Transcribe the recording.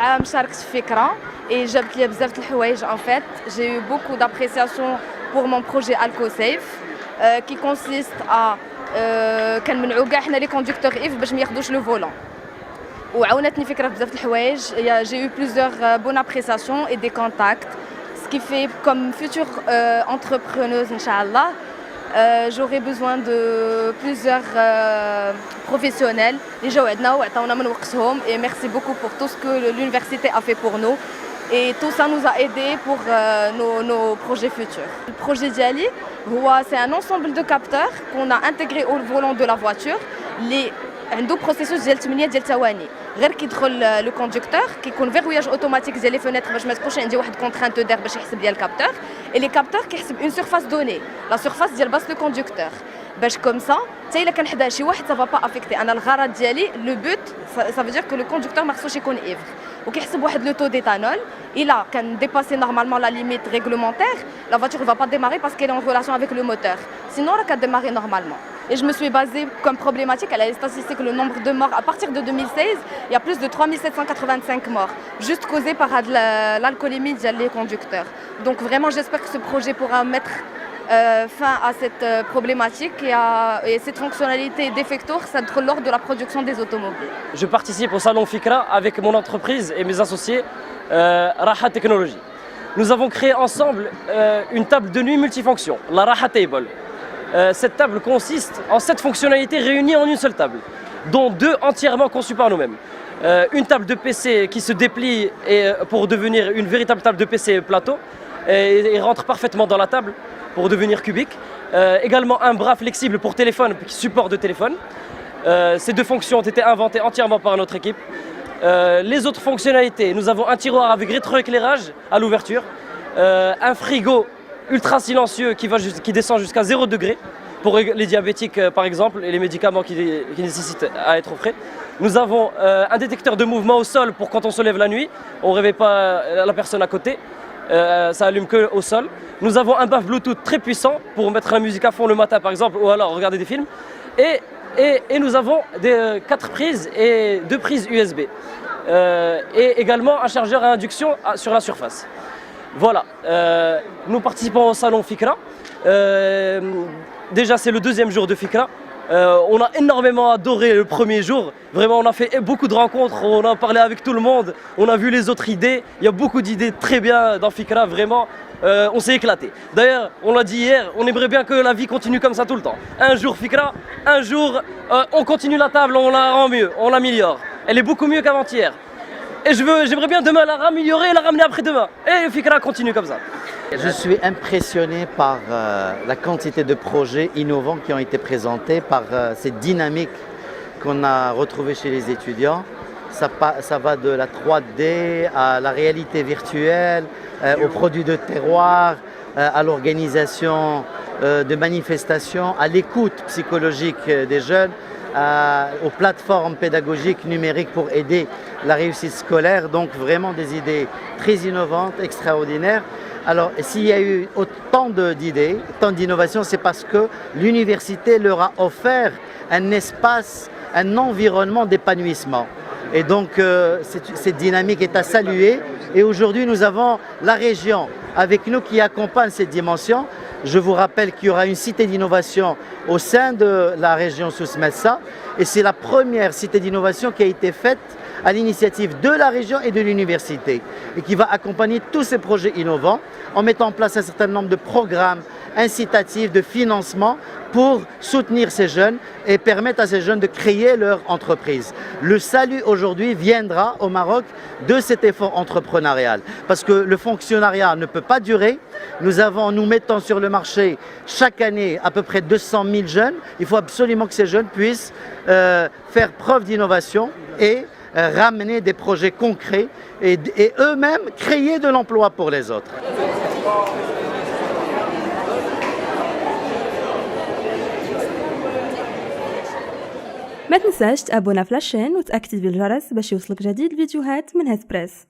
العام شاركت في فكرة et جابت لي بزاف د الحوايج en fait. J'ai eu beaucoup d'appréciation pour mon projet AlcoSafe qui consiste à كنمنعوا كاع حنا لي كوندكتور اف باش ما ياخذوش لو فولون. وعاونتني فكرة بزاف د الحوايج. J'ai eu plusieurs bonnes appréciations et des contacts. Ce qui fait comme future entrepreneuse inchallah j'aurai besoin de plusieurs professionnels اللي جاو عندنا وعطاونا من وقتهم et merci beaucoup pour tout ce que l'université a fait pour nous et tout ça nous a aidé pour nos projets futurs. Le projet ديالي c'est un ensemble de capteurs qu'on a intégré au volant de la voiture اللي عنده processus ديال 8 ديال الثواني. غير كيدخل لو كوندكتور كيكون فيروياج اوتوماتيك ديال لي فينيتر باش ما تكونش عندي واحد كونترانت دير باش يحسب ليا الكابتور اي لي كابتور كيحسب اون سيرفاس دوني لا سيرفاس ديال باس لو كوندكتور باش كوم سا حتى الا كان حدا شي واحد سافا با افيكتي. انا الغرض ديالي لو بوت سا فو دير كو لو كوندكتور ما خصوش يكون ايفر وكيحسب واحد لو تو ديتانول الا كان ديباسي نورمالمون لا ليميت ريغلومونتير لا فواتور va pas démarrer parce qu'elle est en relation avec le moteur sinon elle va démarrer normalement. Et je me suis basée comme problématique à la statistique le nombre de morts à partir de 2016 il y a plus de 3785 morts juste causés par l'alcoolémie des conducteurs. Donc vraiment j'espère que ce projet pourra mettre fin à cette problématique et cette fonctionnalité d'effector ça lors de la production des automobiles. Je participe au salon FICRA avec mon entreprise et mes associés Raha Technologies. Nous avons créé ensemble une table de nuit multifonction, la Raha Table. Cette table consiste en 7 fonctionnalités réunies en une seule table, dont 2 entièrement conçues par nous-mêmes. Une table de PC qui se déplie pour devenir une véritable table de PC plateau et rentre parfaitement dans la table pour devenir cubique. Également un bras flexible pour téléphone qui supporte de téléphone. Ces 2 fonctions ont été inventées entièrement par notre équipe. Les autres fonctionnalités, nous avons un tiroir avec rétroéclairage à l'ouverture, un frigo ultra silencieux qui descend jusqu'à 0 degré pour les diabétiques par exemple et les médicaments qui nécessitent à être au frais. Nous avons un détecteur de mouvement au sol pour quand on se lève la nuit, on ne réveille pas la personne à côté, ça allume que au sol. Nous avons un baffe Bluetooth très puissant pour mettre la musique à fond le matin par exemple ou alors regarder des films. Et nous avons 4 prises et 2 prises USB. Et également un chargeur à induction sur la surface. Voilà, nous participons au salon FICRA. Déjà c'est le 2e jour de FICRA. On a énormément adoré le premier jour. Vraiment on a fait beaucoup de rencontres, on a parlé avec tout le monde, on a vu les autres idées. Il y a beaucoup d'idées très bien dans FICRA, vraiment. On s'est éclaté. D'ailleurs, on l'a dit hier, on aimerait bien que la vie continue comme ça tout le temps. Un jour FICRA, un jour on continue la table, on la rend mieux, on l'améliore. Elle est beaucoup mieux qu'avant-hier. Et j'aimerais bien demain la raméliorer et la ramener après-demain. Et FICRA continue comme ça. Je suis impressionné par la quantité de projets innovants qui ont été présentés, par cette dynamique qu'on a retrouvée chez les étudiants. Ça va de la 3D à la réalité virtuelle, aux produits de terroir, à l'organisation de manifestations, à l'écoute psychologique des jeunes, aux plateformes pédagogiques numériques pour aider la réussite scolaire. Donc vraiment des idées très innovantes, extraordinaires. Alors s'il y a eu autant d'idées, tant d'innovations, c'est parce que l'université leur a offert un espace, un environnement d'épanouissement. Et donc cette dynamique est à saluer. Et aujourd'hui nous avons la région avec nous qui accompagne cette dimension. Je vous rappelle qu'il y aura une cité d'innovation au sein de la région Souss-Messa. Et c'est la première cité d'innovation qui a été faite à l'initiative de la région et de l'université et qui va accompagner tous ces projets innovants en mettant en place un certain nombre de programmes incitatifs de financement pour soutenir ces jeunes et permettre à ces jeunes de créer leur entreprise. Le salut aujourd'hui viendra au Maroc de cet effort entrepreneurial parce que le fonctionnariat ne peut pas durer. Nous mettons sur le marché chaque année à peu près 200 000 jeunes. Il faut absolument que ces jeunes puissent faire preuve d'innovation et ramener des projets concrets et eux-mêmes créer de l'emploi pour les autres. ما تنساش تابونا في لاشين وتأكتيفي الجرس باش يوصلك جديد فيديوهات من هيث بريس.